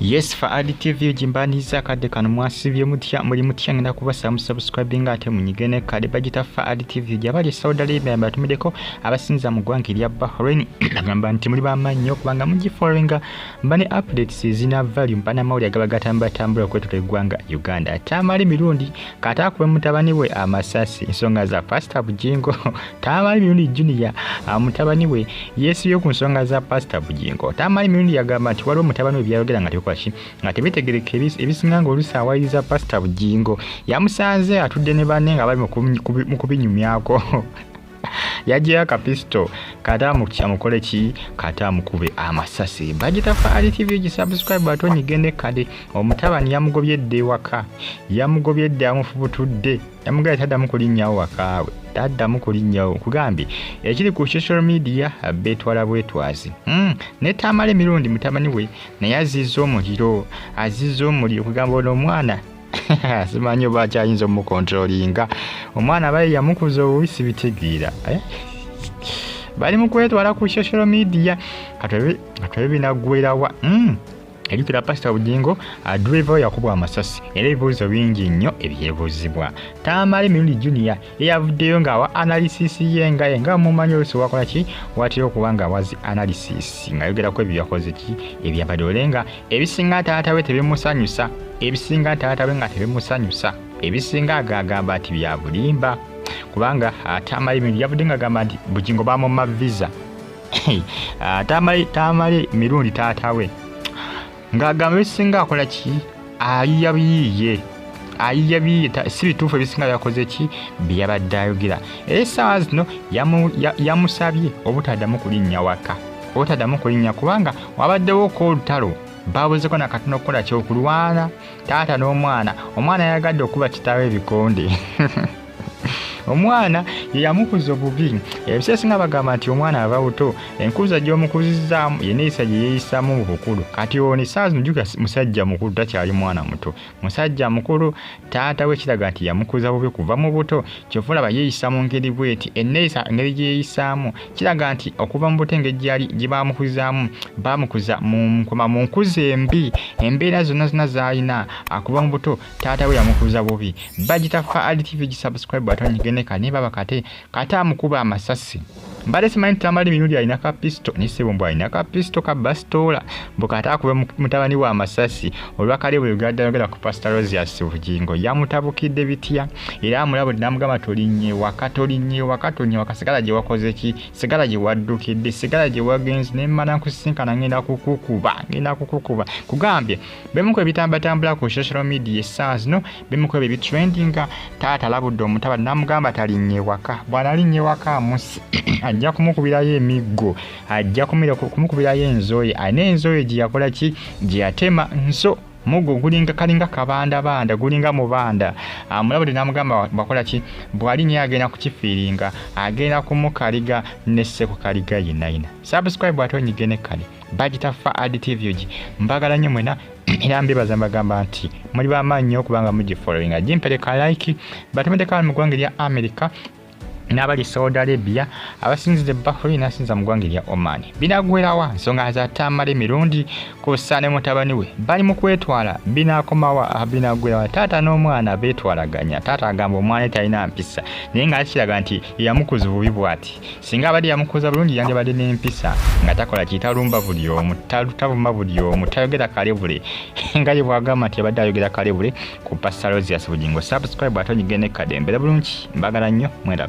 Yes, for ADTV jimbaniza kade kano mwasibye mutya muri mutya ngenda kubasa subscribing ate munyigene kade bagita for ADTV jabali Saudi Arabia batumideko abasinza mu ggwanga lya Bahrain agamba nti muri bamannyo kubanga mugi followinga mbane updates zina value mbana mawuli agabagatamba tambula kwetu ggwanga Uganda. Tamale Mirundi kata kuba mutabani we Amasasi nsonga za Pastor Bujingo Tamale Mirundi Junior mutabani we Yesu yo ku nsonga za Pastor Bujingo. Tamale Mirundi yagamba nti waliwo mutabani we byayogera ngati kwashi ngati bitegereke ebisinga ngo lusawaliza Pastor Bujingo yamusanze atudde ne banne nga bali mu kubinyumyako yaje akapisto kata mukole ki kata mukube amasasi bagita fa ADTV gi subscribe batoni gende kade omutabani yamugobyedde waka yamugobyedde amufubutudde yamugaye tada mukulinnyawo wakawe tada mukulinnyawo kugambi ekiri ku social media betwala bwetwazi ne Tamale Mirundi mutabani we naye azizza omuliro kugamba ono omwana simanyo bakyayinza omukontrolinga omwana baye yamukuza obubisi bitegeera bali mukwetwala ku social media katwe binagwerawa erikira Pastor Bujingo driver yakubwa amasasi era ebibuuzo bingi nnyo ebyebuuzibwa. Tamale Mirundi Junior eyavuddeyo ng'awa analysis yenga mumanyi olusi wakola ki watera okubanga wazi analysis nga yogerako ebyo yakoze ki ebyabadde olenga ebisinga taata we tebimusanyusa ebisinga taata we nga tebimusanyusa ebisinga agagamba nti bya bulimba kubanga Tamale Mirundi yavudde ng'agamba nti Bujingo bamumma visa Tamale Mirundi taata we ngagamba ebisinga akola ki ayiyabiye si bituufu ebisinga byakoze ki byabadde ayogera era essaawa zino yamusabye obutaddamu kulinnya waka obutaddamu kulinnya kubanga wabaddewo olutalo babuzeko nakatono okukola kyokulwana taata n'omwana yayagadde okuba kitaawe ebikonde omwana yamukuza obubi ebisesinga bagamba nti omwana aba buto enkuza gy'omukuzizaamu yeneeyisa gye yeeyisaamu mu bukulu kati oni saazi njuka musajja mukulu takyali mwana muto musajja mukulu taata we kiraga nti yamukuza bubi kuva mu buto kyova olaba yeeyisa mu ngeri bweti enneeyisa engeri gye yeeyisaamu kiraga nti okuva mu buto engeri gye bamukuzaamu bamukuza mu nkuza embi embeera zonna z'alina akuva mu buto taata we yamukuza bubi bagita fa ADTV gisubscribe atonyigene kane baba kata mukuba amasasi mbale simanyi Tamale Mirundi alina ka pisto ne sebombo alina ka pisto ka bastola mbokata akuba mutabani wa amasasi olwakale bwe yogera ku Pastor Rosias Bujingo yamutabukidde bitya era amulabo namugamba tolinye wakasigala gye wakoze ki sigala gye waddukidde sigala gye wagenzi nemmana nkusinkana ngenda kukukuba kugambye bemuko ebitambula ku social media essaazi no bemuko ebitrendinga taata labudde omutabani namugamba talinye waka bwana alinye waka musi ajja kumukubirayo emiggo ajja kumukubirayo enzoye ane enzoye gye yakola ki gye yatema nso mugo gulinga kalinga kabanda gulinga mubanda mulabudde namugamba bakola ki bw'alinnya agenda kukifiiringa agenda kumukaliga nesse ku kaliga yenayina subscribe atonyigene kale bagita fa ADTV ogi mbagala nnyo mwena era mbebaza mbagamba nti muri bamannyo okubanga mugi followinga jimpereka like batemedeka mu ggwanga lya America n'abali Saudi Arabia abasinzidde Bahrain asinza mu ggwanga lya Oman binagwerawa nsonga za Tamale Mirundi kusane mutabani we bali mu kwetwala binakomawa binagwerawa taata n'omwana betwalaganya taata agamba omwana talina mpisa naye nga akiraga nti yamukuza bubi bwati singa abadde yamukuza bulungi yandibadde n'empisa nga takola kitalumba buli omu tavuma buli omu tayogera kalebule nga ye bwagamba nti abadde ayogera kalebule ku Pastor Rosias Bujingo subscribe atonyigene kadembera bulungi mbagala nnyo mwera